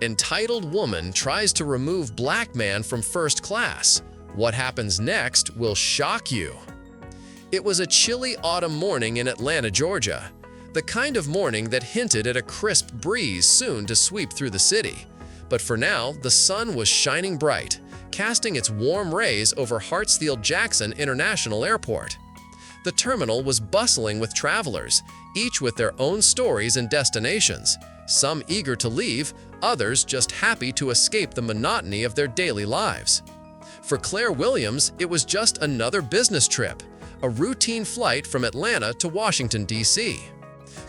Entitled woman tries to remove black man from first class. What happens next will shock you. It was a chilly autumn morning in Atlanta, Georgia. The kind of morning that hinted at a crisp breeze soon to sweep through the city. But for now, the sun was shining bright, casting its warm rays over Hartsfield-Jackson International Airport. The terminal was bustling with travelers, each with their own stories and destinations, some eager to leave, others just happy to escape the monotony of their daily lives. For Claire Williams, it was just another business trip, a routine flight from Atlanta to Washington, D.C.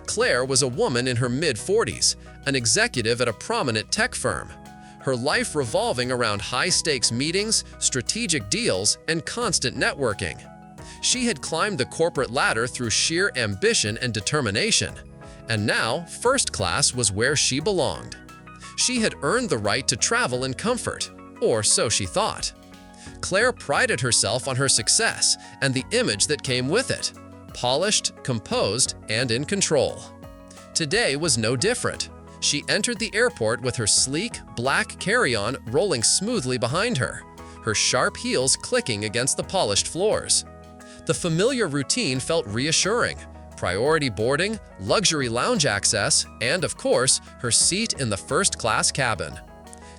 Claire was a woman in her mid-40s, an executive at a prominent tech firm, her life revolving around high-stakes meetings, strategic deals, and constant networking. She had climbed the corporate ladder through sheer ambition and determination, and now first class was where she belonged. She had earned the right to travel in comfort, or so she thought. Claire prided herself on her success and the image that came with it, polished, composed, and in control. Today was no different. She entered the airport with her sleek, black carry-on rolling smoothly behind her, her sharp heels clicking against the polished floors. The familiar routine felt reassuring: priority boarding, luxury lounge access, and, of course, her seat in the first-class cabin.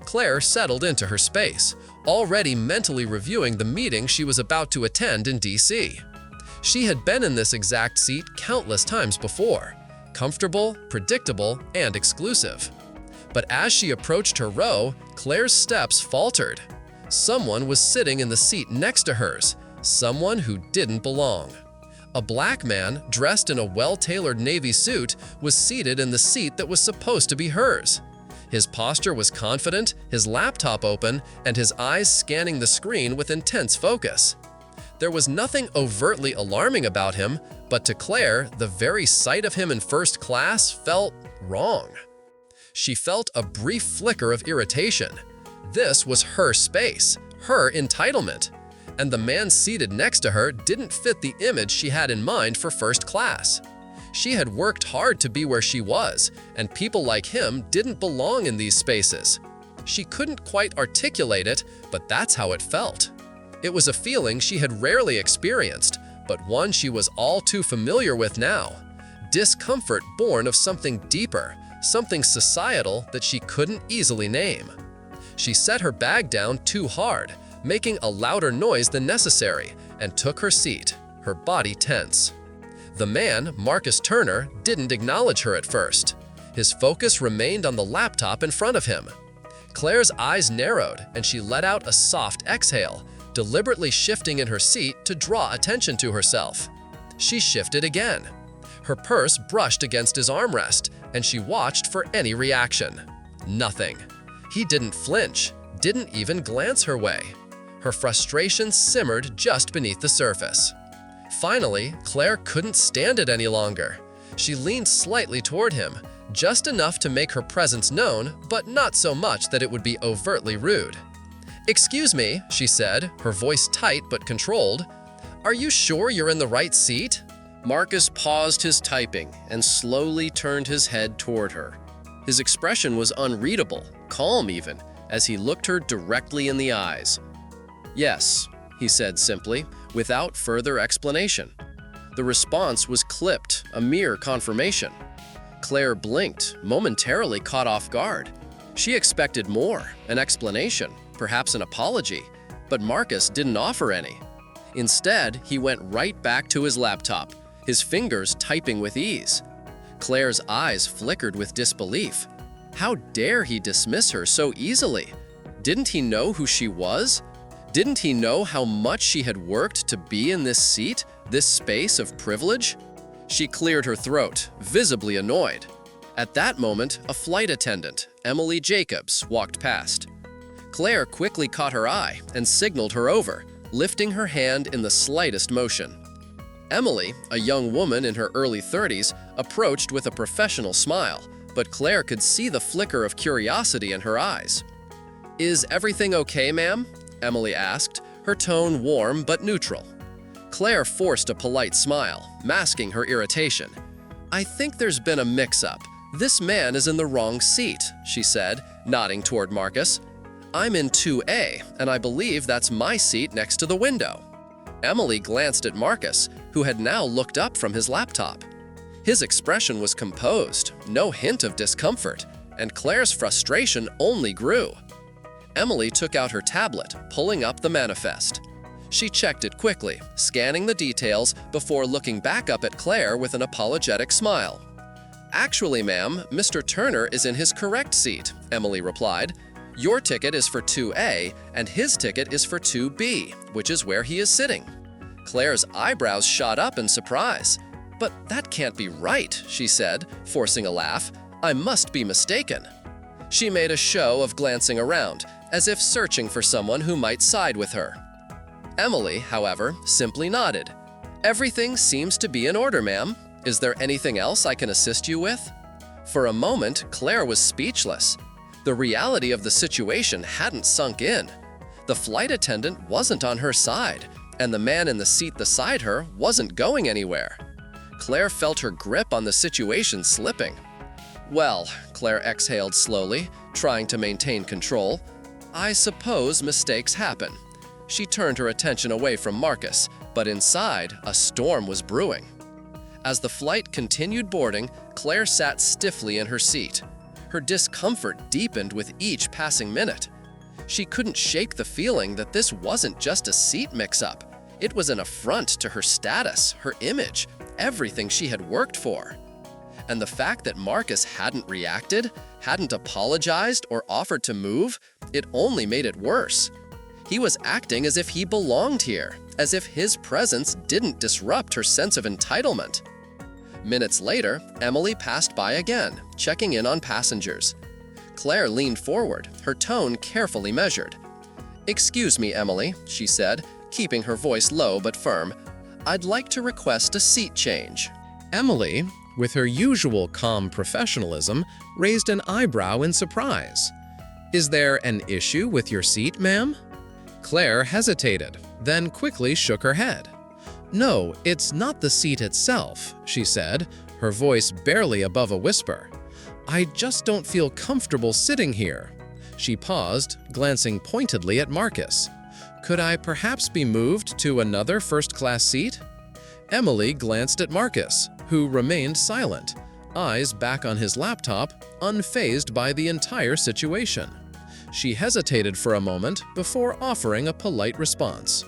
Claire settled into her space, already mentally reviewing the meeting she was about to attend in D.C. She had been in this exact seat countless times before, comfortable, predictable, and exclusive. But as she approached her row, Claire's steps faltered. Someone was sitting in the seat next to hers, someone who didn't belong. A black man, dressed in a well-tailored navy suit, was seated in the seat that was supposed to be hers. His posture was confident, his laptop open, and his eyes scanning the screen with intense focus. There was nothing overtly alarming about him, but to Claire, the very sight of him in first class felt wrong. She felt a brief flicker of irritation. This was her space, her entitlement, and the man seated next to her didn't fit the image she had in mind for first class. She had worked hard to be where she was, and people like him didn't belong in these spaces. She couldn't quite articulate it, but that's how it felt. It was a feeling she had rarely experienced, but one she was all too familiar with now. Discomfort born of something deeper, something societal that she couldn't easily name. She set her bag down too hard, making a louder noise than necessary, and took her seat, her body tense. The man, Marcus Turner, didn't acknowledge her at first. His focus remained on the laptop in front of him. Claire's eyes narrowed, and she let out a soft exhale, deliberately shifting in her seat to draw attention to herself. She shifted again. Her purse brushed against his armrest, and she watched for any reaction. Nothing. He didn't flinch, didn't even glance her way. Her frustration simmered just beneath the surface. Finally, Claire couldn't stand it any longer. She leaned slightly toward him, just enough to make her presence known, but not so much that it would be overtly rude. "Excuse me," she said, her voice tight but controlled. "Are you sure you're in the right seat?" Marcus paused his typing and slowly turned his head toward her. His expression was unreadable, calm even, as he looked her directly in the eyes. "Yes," he said simply, without further explanation. The response was clipped, a mere confirmation. Claire blinked, momentarily caught off guard. She expected more, an explanation, perhaps an apology, but Marcus didn't offer any. Instead, he went right back to his laptop, his fingers typing with ease. Claire's eyes flickered with disbelief. How dare he dismiss her so easily? Didn't he know who she was? Didn't he know how much she had worked to be in this seat, this space of privilege? She cleared her throat, visibly annoyed. At that moment, a flight attendant, Emily Jacobs, walked past. Claire quickly caught her eye and signaled her over, lifting her hand in the slightest motion. Emily, a young woman in her early 30s, approached with a professional smile, but Claire could see the flicker of curiosity in her eyes. "Is everything okay, ma'am?" Emily asked, her tone warm but neutral. Claire forced a polite smile, masking her irritation. "I think there's been a mix-up. "This man is in the wrong seat," she said, nodding toward Marcus. "I'm in 2A, and I believe that's my seat next to the window." Emily glanced at Marcus, who had now looked up from his laptop. His expression was composed, no hint of discomfort, and Claire's frustration only grew. Emily took out her tablet, pulling up the manifest. She checked it quickly, scanning the details before looking back up at Claire with an apologetic smile. "Actually, ma'am, Mr. Turner is in his correct seat," Emily replied. "Your ticket is for 2A, and his ticket is for 2B, which is where he is sitting." Claire's eyebrows shot up in surprise. "But that can't be right," she said, forcing a laugh. "I must be mistaken." She made a show of glancing around, as if searching for someone who might side with her. Emily, however, simply nodded. "Everything seems to be in order, ma'am. Is there anything else I can assist you with?" For a moment, Claire was speechless. The reality of the situation hadn't sunk in. The flight attendant wasn't on her side, and the man in the seat beside her wasn't going anywhere. Claire felt her grip on the situation slipping. "Well," Claire exhaled slowly, trying to maintain control, "I suppose mistakes happen." She turned her attention away from Marcus, but inside, a storm was brewing. As the flight continued boarding, Claire sat stiffly in her seat. Her discomfort deepened with each passing minute. She couldn't shake the feeling that this wasn't just a seat mix-up. It was an affront to her status, her image, everything she had worked for. And the fact that Marcus hadn't reacted, hadn't apologized or offered to move, it only made it worse. He was acting as if he belonged here, as if his presence didn't disrupt her sense of entitlement. Minutes later, Emily passed by again, checking in on passengers. Claire leaned forward, her tone carefully measured. "Excuse me, Emily," she said, keeping her voice low but firm. "I'd like to request a seat change." Emily, with her usual calm professionalism, raised an eyebrow in surprise. "Is there an issue with your seat, ma'am?" Claire hesitated, then quickly shook her head. "No, it's not the seat itself," she said, her voice barely above a whisper. "I just don't feel comfortable sitting here." She paused, glancing pointedly at Marcus. "Could I perhaps be moved to another first-class seat?" Emily glanced at Marcus, who remained silent, eyes back on his laptop, unfazed by the entire situation. She hesitated for a moment before offering a polite response.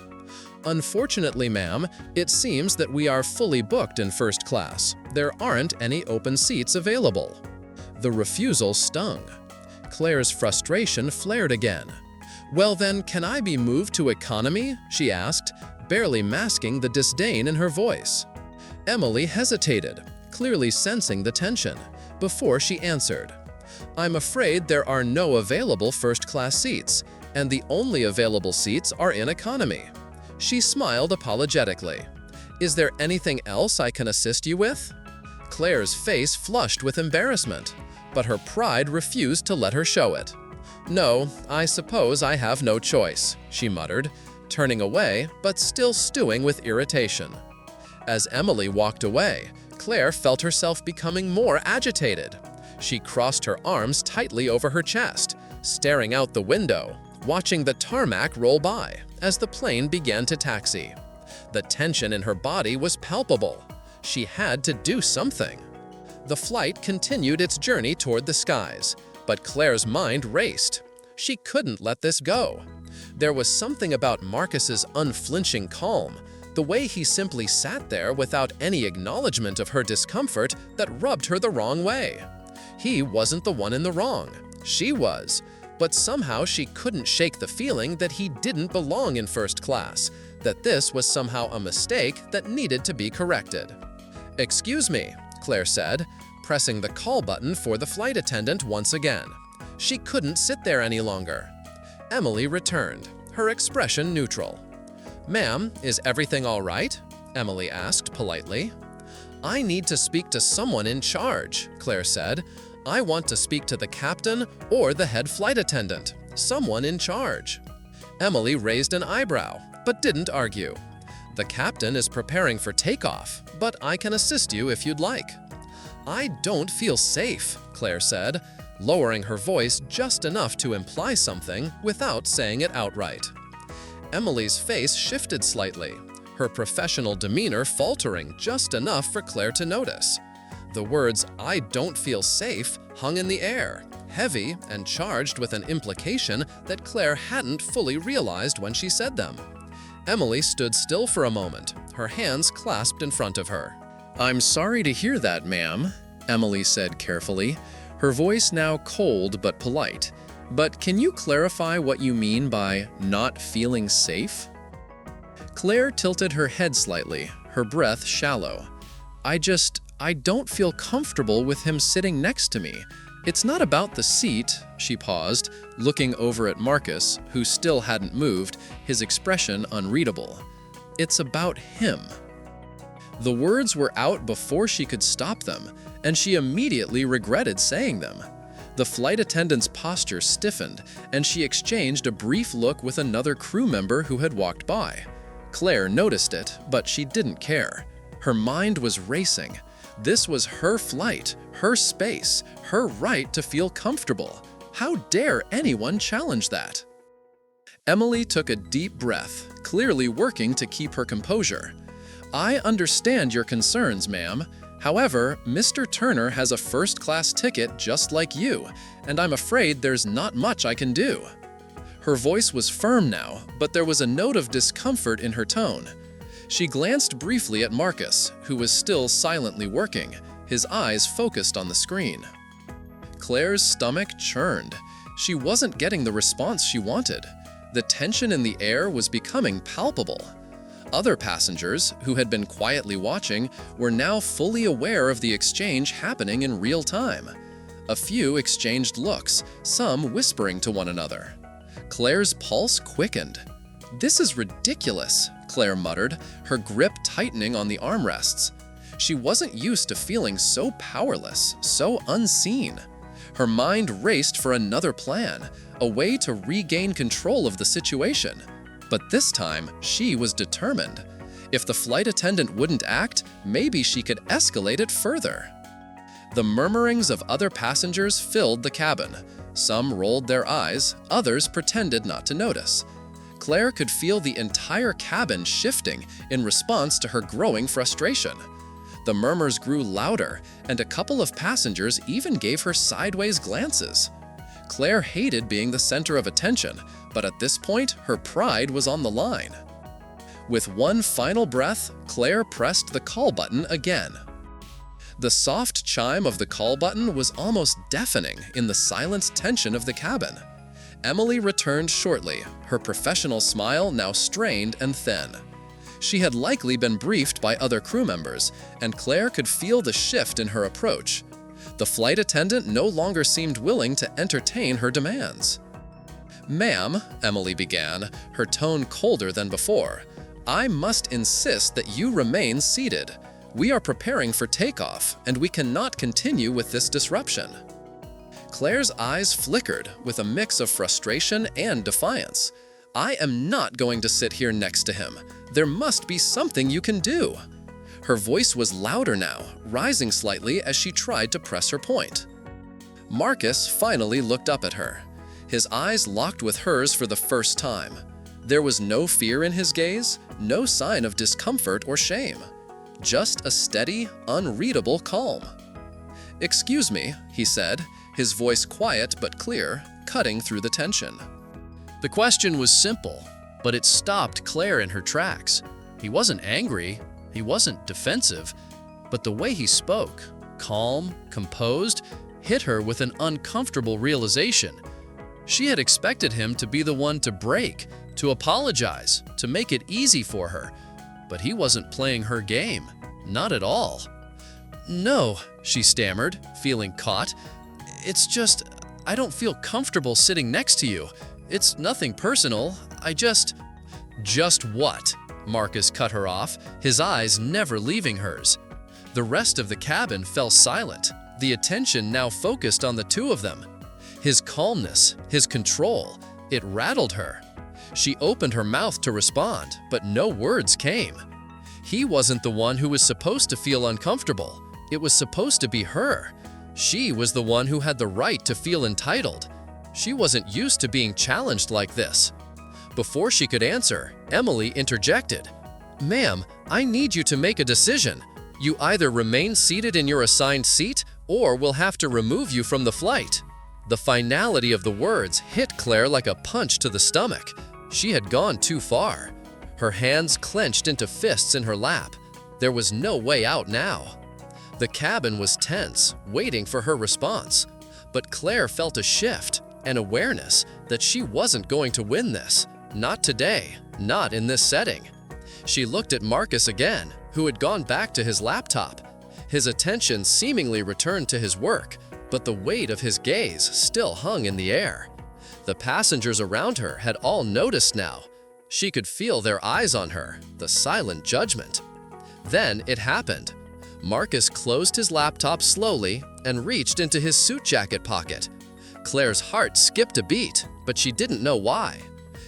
"Unfortunately, ma'am, it seems that we are fully booked in first class. There aren't any open seats available." The refusal stung. Claire's frustration flared again. "Well then, can I be moved to economy?" she asked, barely masking the disdain in her voice. Emily hesitated, clearly sensing the tension, before she answered. "I'm afraid there are no available first-class seats, and the only available seats are in economy." She smiled apologetically. "Is there anything else I can assist you with?" Claire's face flushed with embarrassment, but her pride refused to let her show it. "No, I suppose I have no choice," she muttered, turning away but still stewing with irritation. As Emily walked away, Claire felt herself becoming more agitated. She crossed her arms tightly over her chest, staring out the window, watching the tarmac roll by as the plane began to taxi. The tension in her body was palpable. She had to do something. The flight continued its journey toward the skies, but Claire's mind raced. She couldn't let this go. There was something about Marcus's unflinching calm, the way he simply sat there without any acknowledgement of her discomfort, that rubbed her the wrong way. He wasn't the one in the wrong. She was. But somehow she couldn't shake the feeling that he didn't belong in first class, that this was somehow a mistake that needed to be corrected. "Excuse me," Claire said, pressing the call button for the flight attendant once again. She couldn't sit there any longer. Emily returned, her expression neutral. "Ma'am, is everything all right?" Emily asked politely. "I need to speak to someone in charge," Claire said. "I want to speak to the captain or the head flight attendant, someone in charge." Emily raised an eyebrow, but didn't argue. "The captain is preparing for takeoff, but I can assist you if you'd like." "I don't feel safe," Claire said, lowering her voice just enough to imply something without saying it outright. Emily's face shifted slightly, her professional demeanor faltering just enough for Claire to notice. The words, "I don't feel safe," hung in the air, heavy and charged with an implication that Claire hadn't fully realized when she said them. Emily stood still for a moment, her hands clasped in front of her. "I'm sorry to hear that, ma'am," Emily said carefully, her voice now cold but polite. "But can you clarify what you mean by not feeling safe?" Claire tilted her head slightly, her breath shallow. I don't feel comfortable with him sitting next to me. It's not about the seat," she paused, looking over at Marcus, who still hadn't moved, his expression unreadable. "It's about him." The words were out before she could stop them, and she immediately regretted saying them. The flight attendant's posture stiffened, and she exchanged a brief look with another crew member who had walked by. Claire noticed it, but she didn't care. Her mind was racing. This was her flight, her space, her right to feel comfortable. How dare anyone challenge that? Emily took a deep breath, clearly working to keep her composure. "I understand your concerns, ma'am. However, Mr. Turner has a first-class ticket just like you, and I'm afraid there's not much I can do." Her voice was firm now, but there was a note of discomfort in her tone. She glanced briefly at Marcus, who was still silently working, his eyes focused on the screen. Claire's stomach churned. She wasn't getting the response she wanted. The tension in the air was becoming palpable. Other passengers, who had been quietly watching, were now fully aware of the exchange happening in real time. A few exchanged looks, some whispering to one another. Claire's pulse quickened. "This is ridiculous," Claire muttered, her grip tightening on the armrests. She wasn't used to feeling so powerless, so unseen. Her mind raced for another plan, a way to regain control of the situation. But this time, she was determined. If the flight attendant wouldn't act, maybe she could escalate it further. The murmurings of other passengers filled the cabin. Some rolled their eyes, others pretended not to notice. Claire could feel the entire cabin shifting in response to her growing frustration. The murmurs grew louder, and a couple of passengers even gave her sideways glances. Claire hated being the center of attention, but at this point, her pride was on the line. With one final breath, Claire pressed the call button again. The soft chime of the call button was almost deafening in the silent tension of the cabin. Emily returned shortly, her professional smile now strained and thin. She had likely been briefed by other crew members, and Claire could feel the shift in her approach. The flight attendant no longer seemed willing to entertain her demands. "Ma'am," Emily began, her tone colder than before, "I must insist that you remain seated. We are preparing for takeoff, and we cannot continue with this disruption." Claire's eyes flickered with a mix of frustration and defiance. "I am not going to sit here next to him. There must be something you can do." Her voice was louder now, rising slightly as she tried to press her point. Marcus finally looked up at her. His eyes locked with hers for the first time. There was no fear in his gaze, no sign of discomfort or shame. Just a steady, unreadable calm. "Excuse me," he said, his voice quiet but clear, cutting through the tension. The question was simple, but it stopped Claire in her tracks. He wasn't angry, he wasn't defensive, but the way he spoke, calm, composed, hit her with an uncomfortable realization. She had expected him to be the one to break, to apologize, to make it easy for her, but he wasn't playing her game, not at all. "No," she stammered, feeling caught. "It's just, I don't feel comfortable sitting next to you. It's nothing personal, I just..." "Just what?" Marcus cut her off, his eyes never leaving hers. The rest of the cabin fell silent, the attention now focused on the two of them. His calmness, his control, it rattled her. She opened her mouth to respond, but no words came. He wasn't the one who was supposed to feel uncomfortable. It was supposed to be her. She was the one who had the right to feel entitled. She wasn't used to being challenged like this. Before she could answer, Emily interjected. "Ma'am, I need you to make a decision. You either remain seated in your assigned seat or we'll have to remove you from the flight." The finality of the words hit Claire like a punch to the stomach. She had gone too far. Her hands clenched into fists in her lap. There was no way out now. The cabin was tense, waiting for her response. But Claire felt a shift, an awareness that she wasn't going to win this. Not today, not in this setting. She looked at Marcus again, who had gone back to his laptop. His attention seemingly returned to his work, but the weight of his gaze still hung in the air. The passengers around her had all noticed now. She could feel their eyes on her, the silent judgment. Then it happened. Marcus closed his laptop slowly and reached into his suit jacket pocket. Claire's heart skipped a beat, but she didn't know why.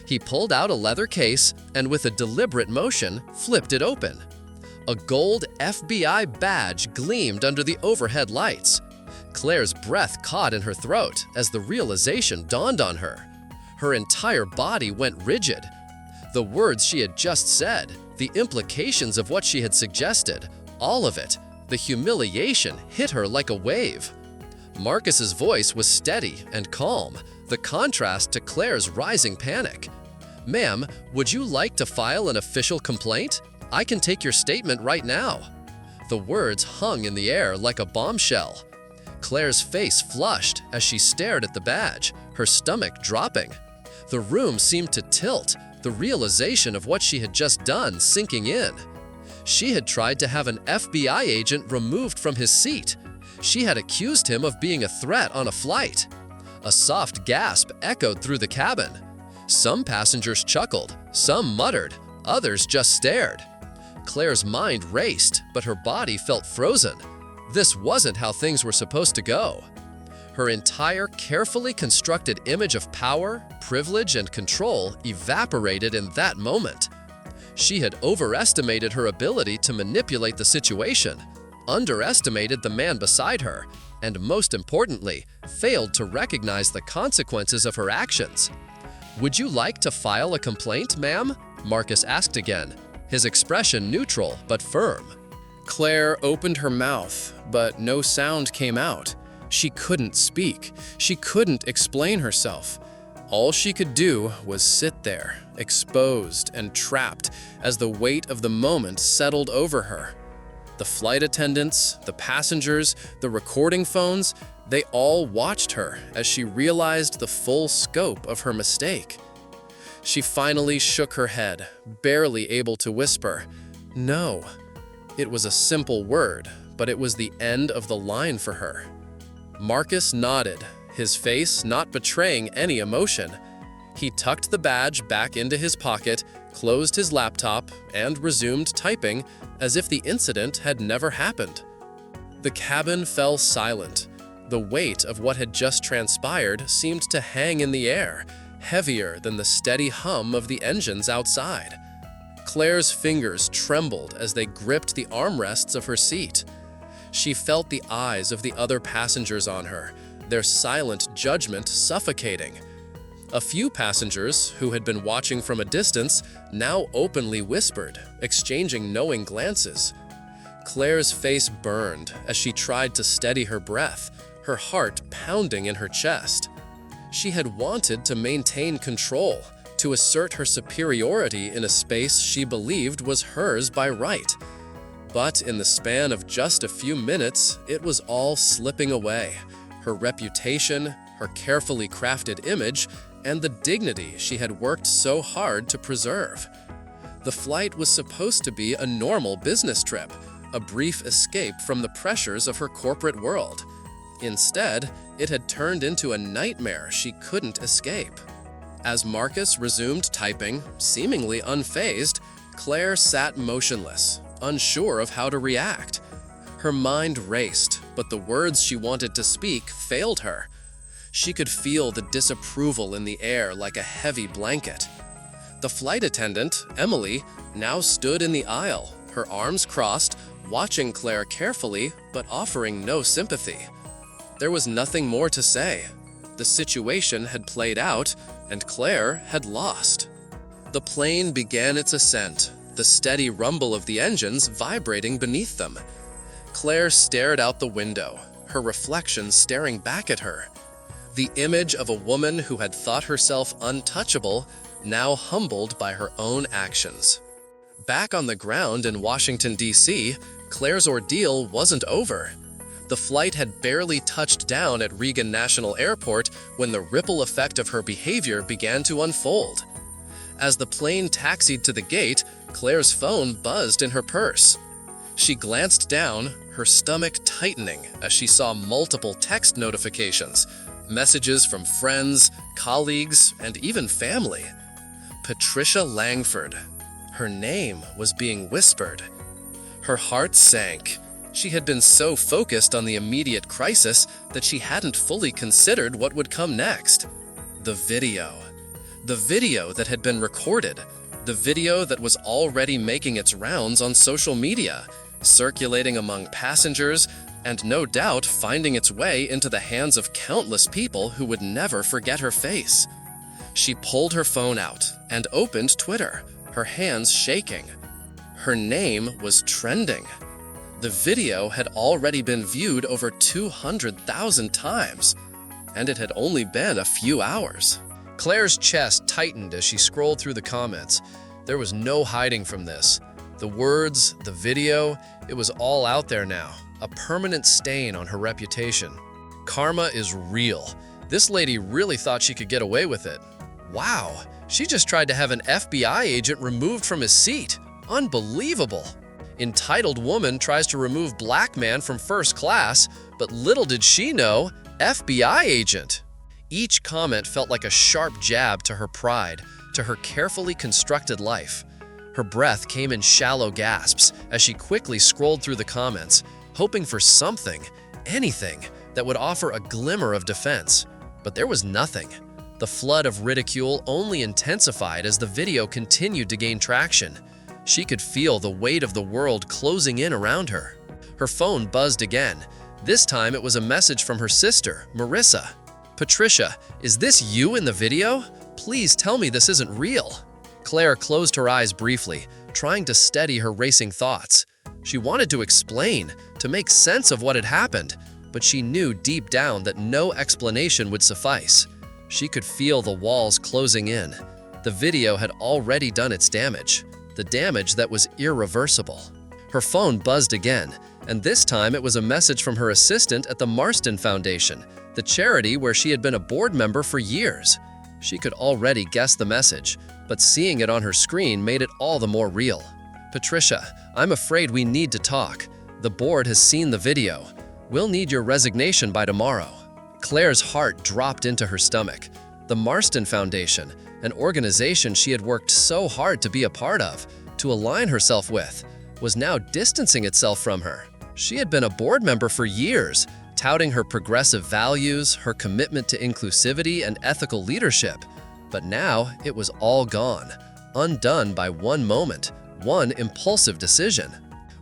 He pulled out a leather case and with a deliberate motion, flipped it open. A gold FBI badge gleamed under the overhead lights. Claire's breath caught in her throat as the realization dawned on her. Her entire body went rigid. The words she had just said, the implications of what she had suggested, all of it, the humiliation hit her like a wave. Marcus's voice was steady and calm, the contrast to Claire's rising panic. "Ma'am, would you like to file an official complaint? I can take your statement right now." The words hung in the air like a bombshell. Claire's face flushed as she stared at the badge, her stomach dropping. The room seemed to tilt, the realization of what she had just done sinking in. She had tried to have an FBI agent removed from his seat. She had accused him of being a threat on a flight. A soft gasp echoed through the cabin. Some passengers chuckled, some muttered, others just stared. Claire's mind raced, but her body felt frozen. This wasn't how things were supposed to go. Her entire carefully constructed image of power, privilege, and control evaporated in that moment. She had overestimated her ability to manipulate the situation, underestimated the man beside her, and most importantly, failed to recognize the consequences of her actions. "Would you like to file a complaint, ma'am?" Marcus asked again, his expression neutral but firm. Claire opened her mouth, but no sound came out. She couldn't speak. She couldn't explain herself. All she could do was sit there, exposed and trapped, as the weight of the moment settled over her. The flight attendants, the passengers, the recording phones, they all watched her as she realized the full scope of her mistake. She finally shook her head, barely able to whisper, "No." It was a simple word, but it was the end of the line for her. Marcus nodded, his face not betraying any emotion. He tucked the badge back into his pocket, closed his laptop, and resumed typing as if the incident had never happened. The cabin fell silent. The weight of what had just transpired seemed to hang in the air, heavier than the steady hum of the engines outside. Claire's fingers trembled as they gripped the armrests of her seat. She felt the eyes of the other passengers on her, their silent judgment suffocating. A few passengers, who had been watching from a distance, now openly whispered, exchanging knowing glances. Claire's face burned as she tried to steady her breath, her heart pounding in her chest. She had wanted to maintain control, to assert her superiority in a space she believed was hers by right. But in the span of just a few minutes, it was all slipping away. Her reputation, her carefully crafted image, and the dignity she had worked so hard to preserve. The flight was supposed to be a normal business trip, a brief escape from the pressures of her corporate world. Instead, it had turned into a nightmare she couldn't escape. As Marcus resumed typing, seemingly unfazed, Claire sat motionless, unsure of how to react. Her mind raced, but the words she wanted to speak failed her. She could feel the disapproval in the air like a heavy blanket. The flight attendant, Emily, now stood in the aisle, her arms crossed, watching Claire carefully but offering no sympathy. There was nothing more to say. The situation had played out, and Claire had lost. The plane began its ascent, the steady rumble of the engines vibrating beneath them. Claire stared out the window, her reflection staring back at her. The image of a woman who had thought herself untouchable, now humbled by her own actions. Back on the ground in Washington, D.C., Claire's ordeal wasn't over. The flight had barely touched down at Reagan National Airport when the ripple effect of her behavior began to unfold. As the plane taxied to the gate, Claire's phone buzzed in her purse. She glanced down, her stomach tightening as she saw multiple text notifications, messages from friends, colleagues, and even family. Patricia Langford. Her name was being whispered. Her heart sank. She had been so focused on the immediate crisis that she hadn't fully considered what would come next. The video. The video that had been recorded. The video that was already making its rounds on social media, circulating among passengers, and no doubt finding its way into the hands of countless people who would never forget her face. She pulled her phone out and opened Twitter, her hands shaking. Her name was trending. The video had already been viewed over 200,000 times, and it had only been a few hours. Claire's chest tightened as she scrolled through the comments. There was no hiding from this. The words, the video, it was all out there now, a permanent stain on her reputation. Karma is real. This lady really thought she could get away with it. Wow, she just tried to have an FBI agent removed from his seat. Unbelievable. Entitled woman tries to remove black man from first class, but little did she know, FBI agent. Each comment felt like a sharp jab to her pride, to her carefully constructed life. Her breath came in shallow gasps as she quickly scrolled through the comments, hoping for something, anything, that would offer a glimmer of defense. But there was nothing. The flood of ridicule only intensified as the video continued to gain traction. She could feel the weight of the world closing in around her. Her phone buzzed again. This time it was a message from her sister, Marissa. "Patricia, is this you in the video? Please tell me this isn't real." Claire closed her eyes briefly, trying to steady her racing thoughts. She wanted to explain, to make sense of what had happened, but she knew deep down that no explanation would suffice. She could feel the walls closing in. The video had already done its damage, the damage that was irreversible. Her phone buzzed again, and this time it was a message from her assistant at the Marston Foundation, the charity where she had been a board member for years. She could already guess the message, but seeing it on her screen made it all the more real. "Patricia, I'm afraid we need to talk. The board has seen the video. We'll need your resignation by tomorrow." Claire's heart dropped into her stomach. The Marston Foundation, an organization she had worked so hard to be a part of, to align herself with, was now distancing itself from her. She had been a board member for years, touting her progressive values, her commitment to inclusivity and ethical leadership. But now it was all gone, undone by one moment, one impulsive decision.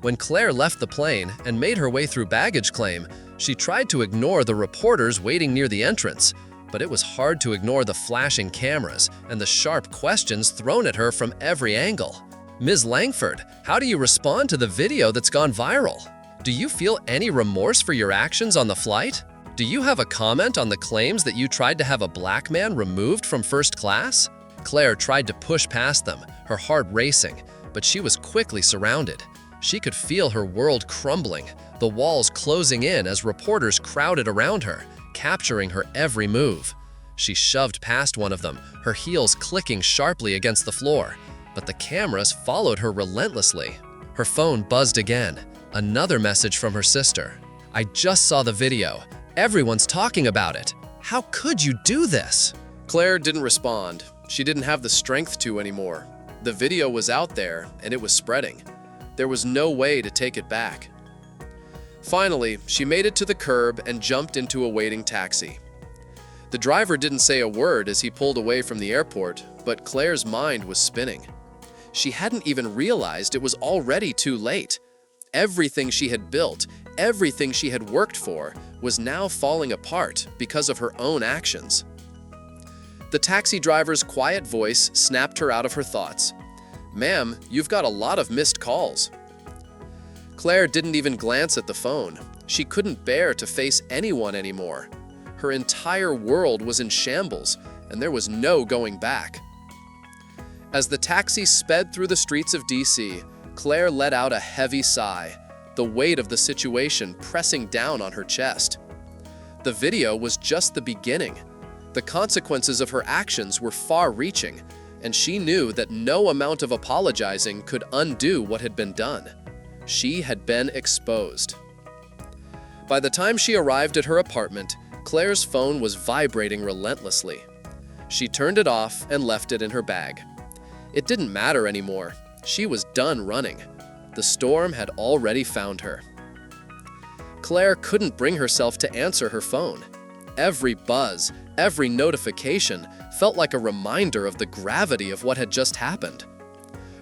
When Claire left the plane and made her way through baggage claim, she tried to ignore the reporters waiting near the entrance, but it was hard to ignore the flashing cameras and the sharp questions thrown at her from every angle. "Ms. Langford, how do you respond to the video that's gone viral? Do you feel any remorse for your actions on the flight? Do you have a comment on the claims that you tried to have a black man removed from first class?" Claire tried to push past them, her heart racing, but she was quickly surrounded. She could feel her world crumbling, the walls closing in as reporters crowded around her, capturing her every move. She shoved past one of them, her heels clicking sharply against the floor, but the cameras followed her relentlessly. Her phone buzzed again, another message from her sister. "I just saw the video. Everyone's talking about it. How could you do this?" Claire didn't respond. She didn't have the strength to anymore. The video was out there, and it was spreading. There was no way to take it back. Finally, she made it to the curb and jumped into a waiting taxi. The driver didn't say a word as he pulled away from the airport, but Claire's mind was spinning. She hadn't even realized it was already too late. Everything she had built, everything she had worked for, was now falling apart because of her own actions. The taxi driver's quiet voice snapped her out of her thoughts. "Ma'am, you've got a lot of missed calls." Claire didn't even glance at the phone. She couldn't bear to face anyone anymore. Her entire world was in shambles, and there was no going back. As the taxi sped through the streets of DC, Claire let out a heavy sigh, the weight of the situation pressing down on her chest. The video was just the beginning. The consequences of her actions were far-reaching, and she knew that no amount of apologizing could undo what had been done. She had been exposed. By the time she arrived at her apartment, Claire's phone was vibrating relentlessly. She turned it off and left it in her bag. It didn't matter anymore. She was done running. The storm had already found her. Claire couldn't bring herself to answer her phone. Every buzz, every notification felt like a reminder of the gravity of what had just happened.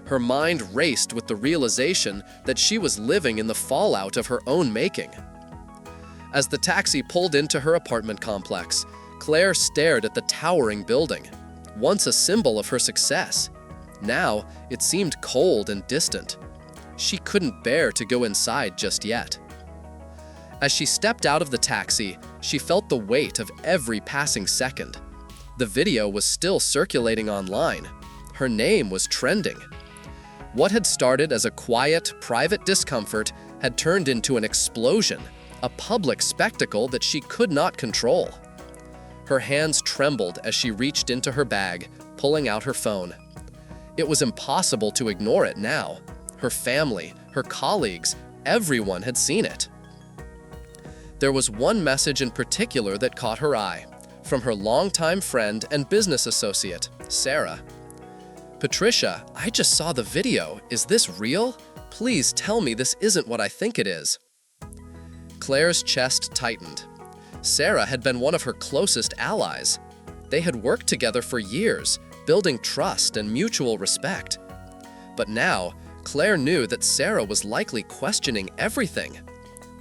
Her mind raced with the realization that she was living in the fallout of her own making. As the taxi pulled into her apartment complex, Claire stared at the towering building, once a symbol of her success. Now, it seemed cold and distant. She couldn't bear to go inside just yet. As she stepped out of the taxi, she felt the weight of every passing second. The video was still circulating online. Her name was trending. What had started as a quiet, private discomfort had turned into an explosion, a public spectacle that she could not control. Her hands trembled as she reached into her bag, pulling out her phone. It was impossible to ignore it now. Her family, her colleagues, everyone had seen it. There was one message in particular that caught her eye, from her longtime friend and business associate, Sarah. "Patricia, I just saw the video. Is this real? Please tell me this isn't what I think it is." Claire's chest tightened. Sarah had been one of her closest allies. They had worked together for years, building trust and mutual respect. But now, Claire knew that Sarah was likely questioning everything.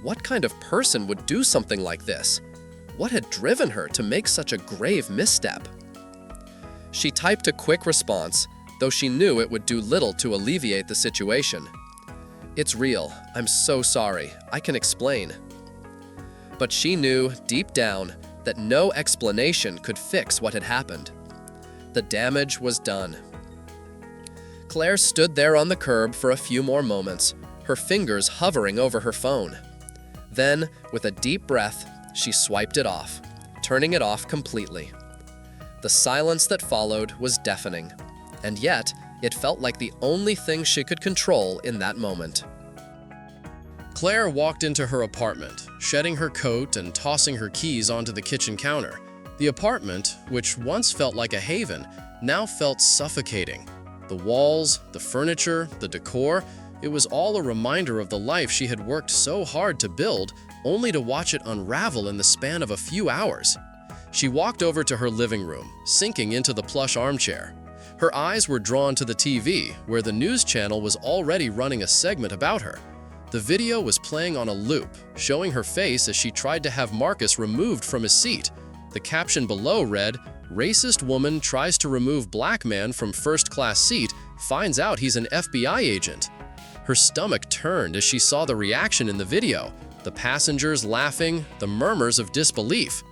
What kind of person would do something like this? What had driven her to make such a grave misstep? She typed a quick response, though she knew it would do little to alleviate the situation. "It's real. I'm so sorry. I can explain." But she knew, deep down, that no explanation could fix what had happened. The damage was done. Claire stood there on the curb for a few more moments, her fingers hovering over her phone. Then, with a deep breath, she swiped it off, turning it off completely. The silence that followed was deafening, and yet it felt like the only thing she could control in that moment. Claire walked into her apartment, shedding her coat and tossing her keys onto the kitchen counter. The apartment, which once felt like a haven, now felt suffocating. The walls, the furniture, the decor, it was all a reminder of the life she had worked so hard to build, only to watch it unravel in the span of a few hours. She walked over to her living room, sinking into the plush armchair. Her eyes were drawn to the TV, where the news channel was already running a segment about her. The video was playing on a loop, showing her face as she tried to have Marcus removed from his seat. The caption below read, "Racist woman tries to remove black man from first-class seat, finds out he's an FBI agent." Her stomach turned as she saw the reaction in the video, the passengers laughing, the murmurs of disbelief.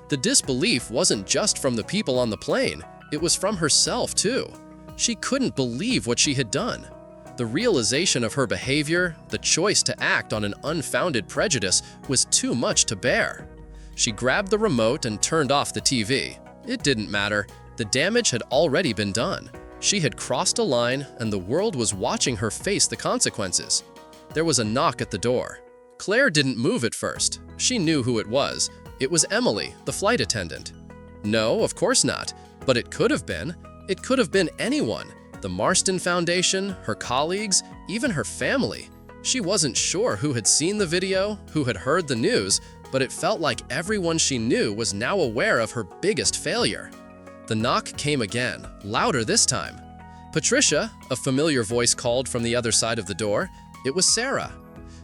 The disbelief wasn't just from the people on the plane, it was from herself too. She couldn't believe what she had done. The realization of her behavior, the choice to act on an unfounded prejudice, was too much to bear. She grabbed the remote and turned off the TV. It didn't matter. The damage had already been done. She had crossed a line, and the world was watching her face the consequences. There was a knock at the door. Claire didn't move at first. She knew who it was. It was Emily, the flight attendant. No, of course not. But it could have been. It could have been anyone. The Marston Foundation, her colleagues, even her family. She wasn't sure who had seen the video, who had heard the news, but it felt like everyone she knew was now aware of her biggest failure. The knock came again, louder this time. "Patricia," a familiar voice called from the other side of the door. It was Sarah.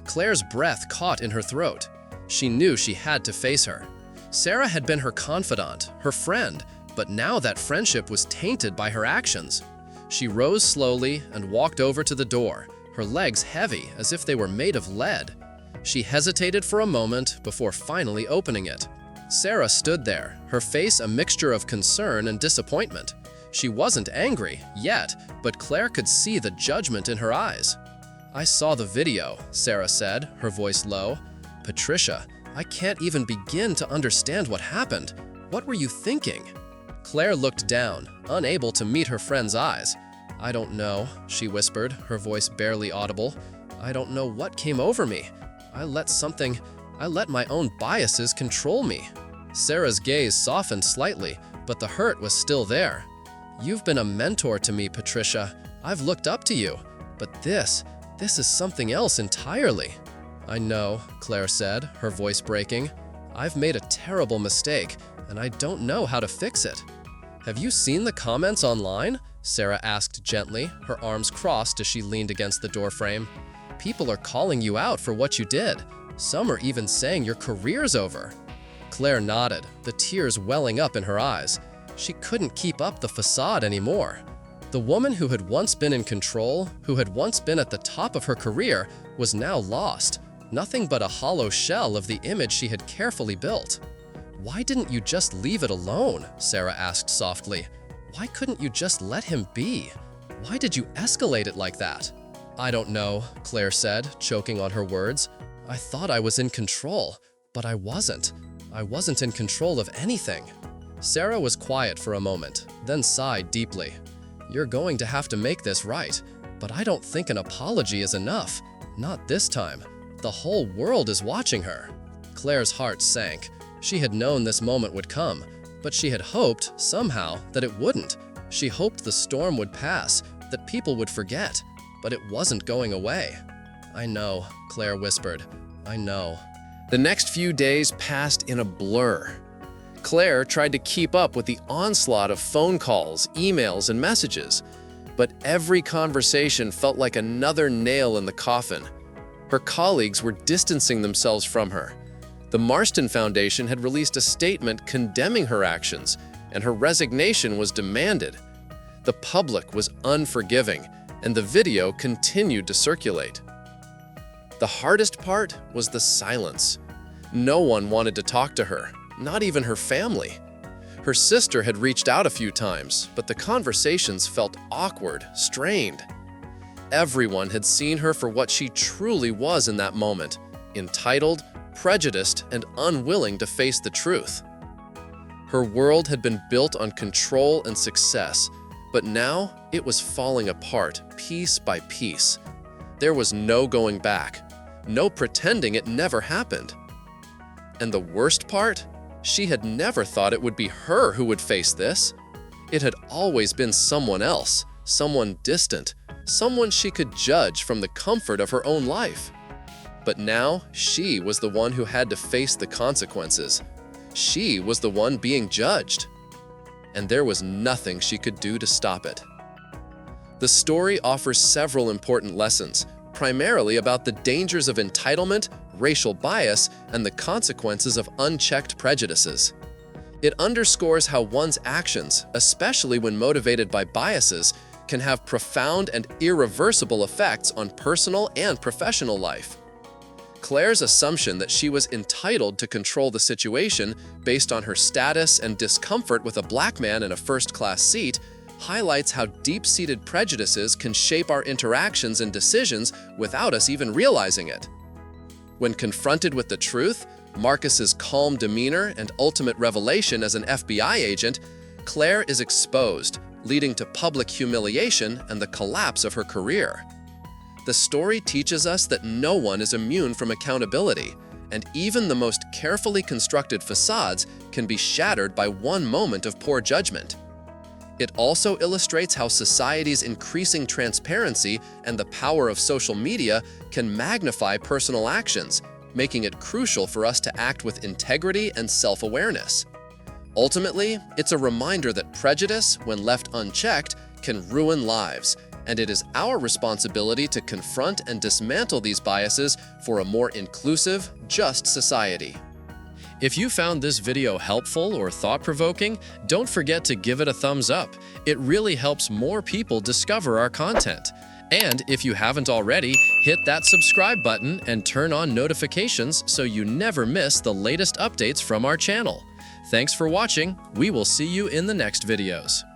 Claire's breath caught in her throat. She knew she had to face her. Sarah had been her confidant, her friend, but now that friendship was tainted by her actions. She rose slowly and walked over to the door, her legs heavy as if they were made of lead. She hesitated for a moment before finally opening it. Sarah stood there, her face a mixture of concern and disappointment. She wasn't angry yet, but Claire could see the judgment in her eyes. "I saw the video," Sarah said, her voice low. "Patricia, I can't even begin to understand what happened. What were you thinking?" Claire looked down, unable to meet her friend's eyes. "I don't know," she whispered, her voice barely audible. "I don't know what came over me. I let my own biases control me." Sarah's gaze softened slightly, but the hurt was still there. "You've been a mentor to me, Patricia. I've looked up to you. But this is something else entirely." "I know," Claire said, her voice breaking. "I've made a terrible mistake, and I don't know how to fix it." "Have you seen the comments online?" Sarah asked gently, her arms crossed as she leaned against the doorframe. "People are calling you out for what you did. Some are even saying your career's over." Claire nodded, the tears welling up in her eyes. She couldn't keep up the facade anymore. The woman who had once been in control, who had once been at the top of her career, was now lost, nothing but a hollow shell of the image she had carefully built. "Why didn't you just leave it alone?" Sarah asked softly. "Why couldn't you just let him be? Why did you escalate it like that?" "I don't know," Claire said, choking on her words. "I thought I was in control, but I wasn't. I wasn't in control of anything." Sarah was quiet for a moment, then sighed deeply. "You're going to have to make this right, but I don't think an apology is enough. Not this time. The whole world is watching her." Claire's heart sank. She had known this moment would come, but she had hoped, somehow, that it wouldn't. She hoped the storm would pass, that people would forget, but it wasn't going away. "I know," Claire whispered. "I know." The next few days passed in a blur. Claire tried to keep up with the onslaught of phone calls, emails, and messages, but every conversation felt like another nail in the coffin. Her colleagues were distancing themselves from her. The Marston Foundation had released a statement condemning her actions, and her resignation was demanded. The public was unforgiving, and the video continued to circulate. The hardest part was the silence. No one wanted to talk to her, not even her family. Her sister had reached out a few times, but the conversations felt awkward, strained. Everyone had seen her for what she truly was in that moment, entitled, prejudiced, and unwilling to face the truth. Her world had been built on control and success, but now it was falling apart piece by piece. There was no going back, no pretending it never happened. And the worst part? She had never thought it would be her who would face this. It had always been someone else, someone distant, someone she could judge from the comfort of her own life. But now, she was the one who had to face the consequences. She was the one being judged. And there was nothing she could do to stop it. The story offers several important lessons, primarily about the dangers of entitlement, racial bias, and the consequences of unchecked prejudices. It underscores how one's actions, especially when motivated by biases, can have profound and irreversible effects on personal and professional life. Claire's assumption that she was entitled to control the situation based on her status and discomfort with a black man in a first-class seat highlights how deep-seated prejudices can shape our interactions and decisions without us even realizing it. When confronted with the truth, Marcus's calm demeanor and ultimate revelation as an FBI agent, Claire is exposed, leading to public humiliation and the collapse of her career. The story teaches us that no one is immune from accountability, and even the most carefully constructed facades can be shattered by one moment of poor judgment. It also illustrates how society's increasing transparency and the power of social media can magnify personal actions, making it crucial for us to act with integrity and self-awareness. Ultimately, it's a reminder that prejudice, when left unchecked, can ruin lives, and it is our responsibility to confront and dismantle these biases for a more inclusive, just society. If you found this video helpful or thought-provoking, don't forget to give it a thumbs up. It really helps more people discover our content. And if you haven't already, hit that subscribe button and turn on notifications so you never miss the latest updates from our channel. Thanks for watching. We will see you in the next videos.